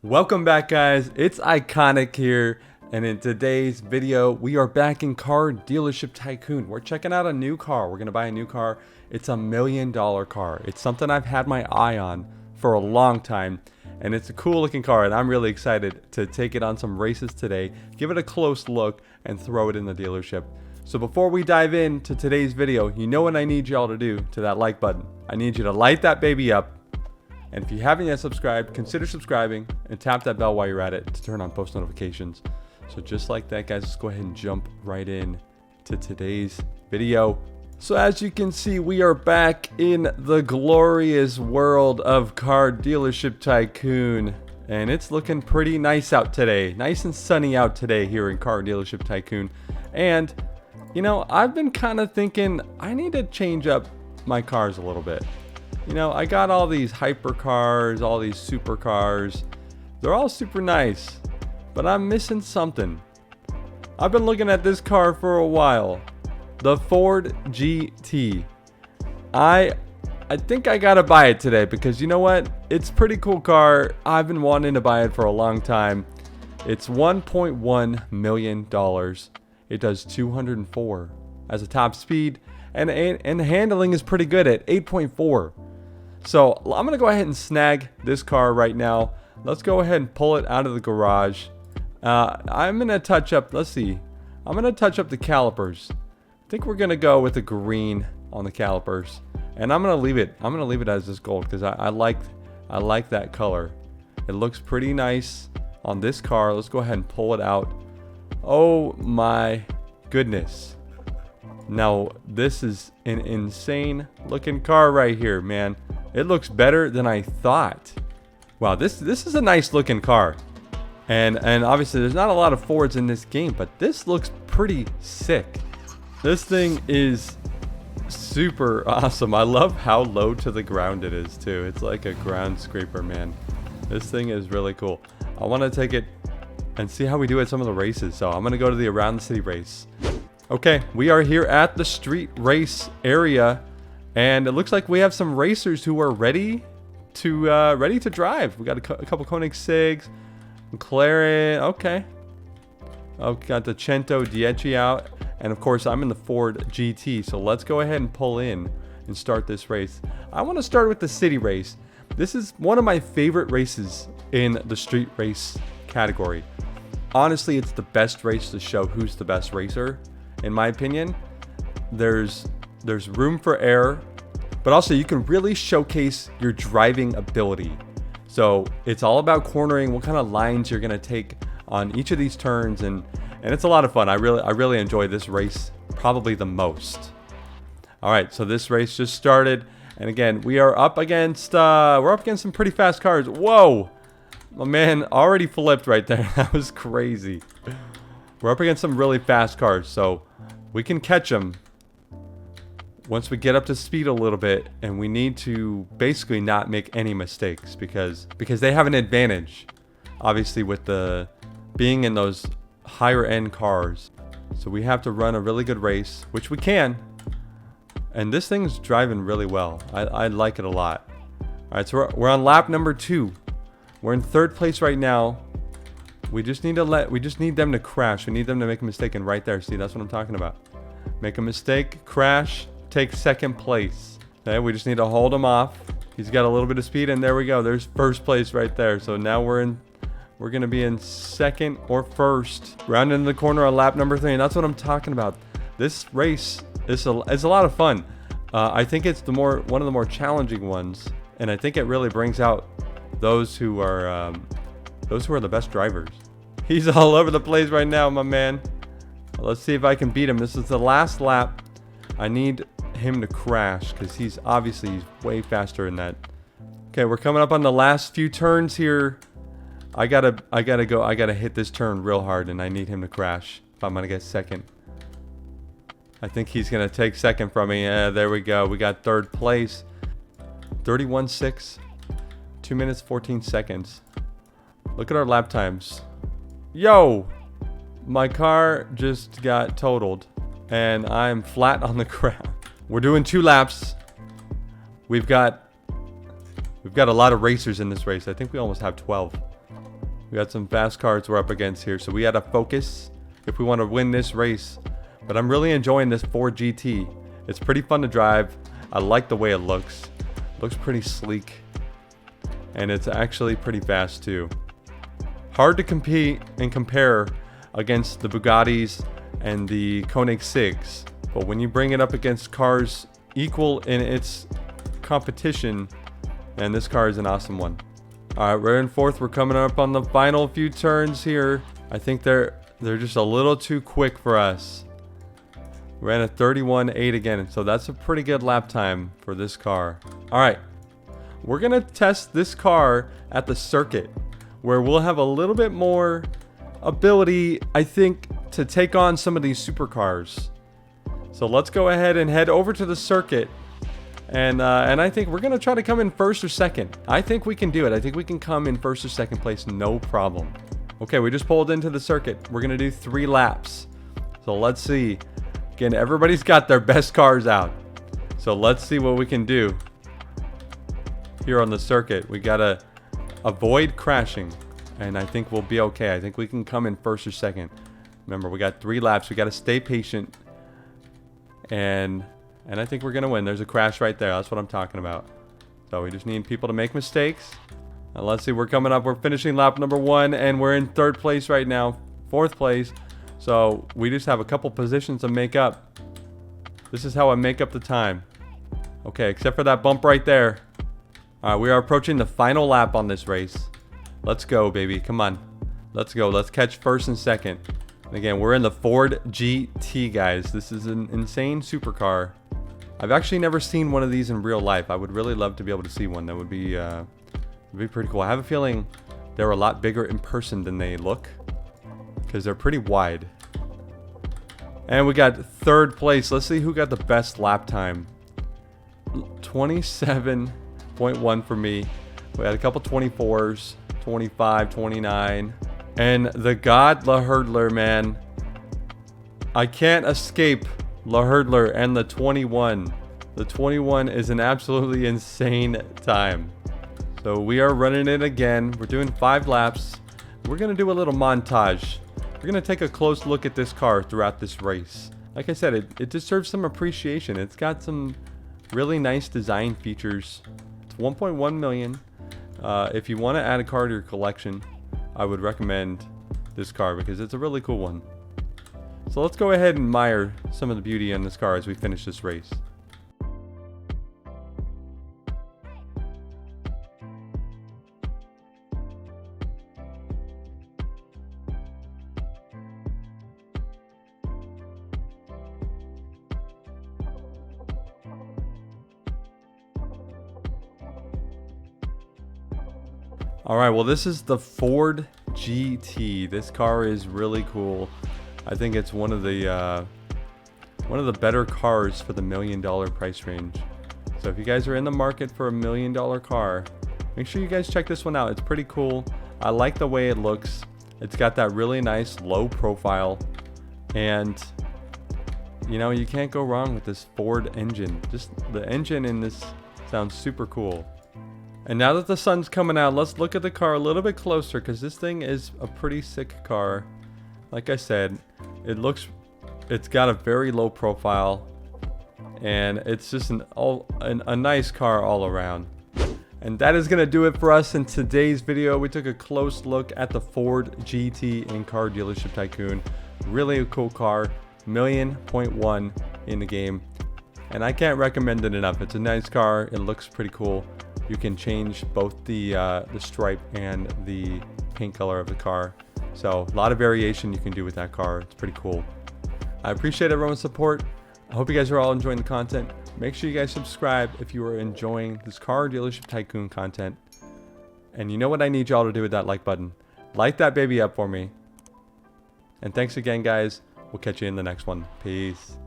Welcome back, guys. It's iCONiCK here, and in today's video we are back in Car Dealership Tycoon. We're checking out a new car. We're gonna buy a new car. It's $1 million car. It's something I've had my eye on for a long time, and it's a cool looking car, and I'm really excited to take it on some races today, give it a close look, and throw it in the dealership. So before we dive into today's video, you know what I need y'all to do to that like button. I need you to light that baby up. And if you haven't yet subscribed, consider subscribing and tap that bell while you're at it to turn on post notifications. So just like that, guys, let's go ahead and jump right in to today's video. So as you can see, we are back in the glorious world of Car Dealership Tycoon. And it's looking pretty nice out today. Nice and sunny out today here in Car Dealership Tycoon. And, you know, I've been kind of thinking I need to change up my cars a little bit. You know, I got all these hypercars, all these supercars. They're all super nice, but I'm missing something. I've been looking at this car for a while. The Ford GT. I think I gotta buy it today because you know what? It's a pretty cool car. I've been wanting to buy it for a long time. It's $1.1 million. It does 204 as a top speed, and the handling is pretty good at 8.4. So I'm going to go ahead and snag this car right now. Let's go ahead and pull it out of the garage. I'm going to touch up, let's see. I'm going to touch up the calipers. I think we're going to go with the green on the calipers. And I'm going to leave it. I'm going to leave it as this gold because I like that color. It looks pretty nice on this car. Let's go ahead and pull it out. Oh my goodness. Now, this is an insane looking car right here, man. It looks better than I thought. Wow, this is a nice looking car. And obviously there's not a lot of Fords in this game, but this looks pretty sick. This thing is super awesome. I love how low to the ground it is too. It's like a ground scraper, man. This thing is really cool. I want to take it and see how we do at some of the races. So I'm going to go to the Around the City race. Okay, we are here at the street race area, and it looks like we have some racers who are ready to drive. We got a couple Koenigseggs, McLaren. Okay. Oh, got the Cento Dieci out, and of course I'm in the Ford GT. So let's go ahead and pull in and start this race. I want to start with the city race. This is one of my favorite races in the street race category. Honestly, it's the best race to show who's the best racer. In my opinion, there's room for error, but also you can really showcase your driving ability. So it's all about cornering, what kind of lines you're gonna take on each of these turns, and it's a lot of fun. I really enjoy this race probably the most. All right, so this race just started, and again we are up against some pretty fast cars. Whoa, my man already flipped right there. That was crazy. We're up against some really fast cars, so we can catch them once we get up to speed a little bit, and we need to basically not make any mistakes because they have an advantage, obviously, with the being in those higher end cars. So we have to run a really good race, which we can, and this thing's driving really well. I like it a lot. All right, so we're on lap number 2. We're in 3rd place right now. We just need them to crash. We need them to make a mistake, and right there, see, that's what I'm talking about. Make a mistake, crash, take 2nd place. Okay, we just need to hold him off. He's got a little bit of speed, and there we go. There's 1st place right there. So now we're gonna be in 2nd or 1st. Round into the corner on lap number 3, and that's what I'm talking about. This race is a lot of fun. I think it's one of the more challenging ones, and I think it really brings out those who are the best drivers. He's all over the place right now, my man. Let's see if I can beat him. This is the last lap. I need him to crash because he's way faster than that. Okay, we're coming up on the last few turns here. I gotta hit this turn real hard, and I need him to crash if I'm gonna get 2nd. I think he's gonna take 2nd from me. Yeah, there we go. We got 3rd place. 31.6. 2 minutes 14 seconds. Look at our lap times. Yo, my car just got totaled and I'm flat on the ground. We're doing 2 laps. We've got a lot of racers in this race. I think we almost have 12. We got some fast cars we're up against here, so we got to focus if we want to win this race. But I'm really enjoying this Ford GT. It's pretty fun to drive. I like the way it looks. Looks pretty sleek. And it's actually pretty fast too. Hard to compete and compare against the Bugattis and the Koenig SIGs. But when you bring it up against cars equal in its competition, and this car is an awesome one. Alright, we're in fourth. We're coming up on the final few turns here. I think they're just a little too quick for us. Ran a 31.8 again, so that's a pretty good lap time for this car. Alright, we're gonna test this car at the circuit, where we'll have a little bit more ability, I think, to take on some of these supercars. So let's go ahead and head over to the circuit. And I think we're going to try to come in first or second. I think we can do it. I think we can come in first or second place, no problem. Okay, we just pulled into the circuit. We're going to do 3 laps. So let's see. Again, everybody's got their best cars out. So let's see what we can do here on the circuit. We got to avoid crashing. And I think we'll be okay. I think we can come in first or second. Remember, we got 3 laps. We got to stay patient. And I think we're going to win. There's a crash right there. That's what I'm talking about. So we just need people to make mistakes. And let's see. We're coming up. We're finishing lap number 1. And we're in 3rd place right now. 4th place. So we just have a couple positions to make up. This is how I make up the time. Okay, except for that bump right there. Alright, we are approaching the final lap on this race. Let's go, baby. Come on. Let's go. Let's catch first and second. And again, we're in the Ford GT, guys. This is an insane supercar. I've actually never seen one of these in real life. I would really love to be able to see one. That would be pretty cool. I have a feeling they're a lot bigger in person than they look, because they're pretty wide. And we got 3rd place. Let's see who got the best lap time. 27.1 for me. We had a couple 24s, 25, 29. And the God La Hurdler, man. I can't escape La Hurdler and the 21. The 21 is an absolutely insane time. So we are running it again. We're doing 5 laps. We're going to do a little montage. We're going to take a close look at this car throughout this race. Like I said, it deserves some appreciation. It's got some really nice design features. It's 1.1 million. If you want to add a car to your collection, I would recommend this car because it's a really cool one. So let's go ahead and admire some of the beauty in this car as we finish this race. Alright, well, this is the Ford GT. This car is really cool. I think it's one of the better cars for the $1 million price range. So if you guys are in the market for a $1 million car, make sure you guys check this one out. It's pretty cool. I like the way it looks. It's got that really nice low profile, and you know, you can't go wrong with this Ford engine. Just the engine in this sounds super cool. And now that the sun's coming out, let's look at the car a little bit closer, because this thing is a pretty sick car. Like I said, it's got a very low profile, and it's just a nice car all around. And that is going to do it for us in today's video. We took a close look at the Ford GT in Car Dealership Tycoon. Really a cool car, $1.1 million in the game, and I can't recommend it enough. It's a nice car. It looks pretty cool. You can change both the stripe and the paint color of the car. So a lot of variation you can do with that car. It's pretty cool. I appreciate everyone's support. I hope you guys are all enjoying the content. Make sure you guys subscribe if you are enjoying this Car Dealership Tycoon content. And you know what I need y'all to do with that like button. Light that baby up for me. And thanks again, guys. We'll catch you in the next one. Peace.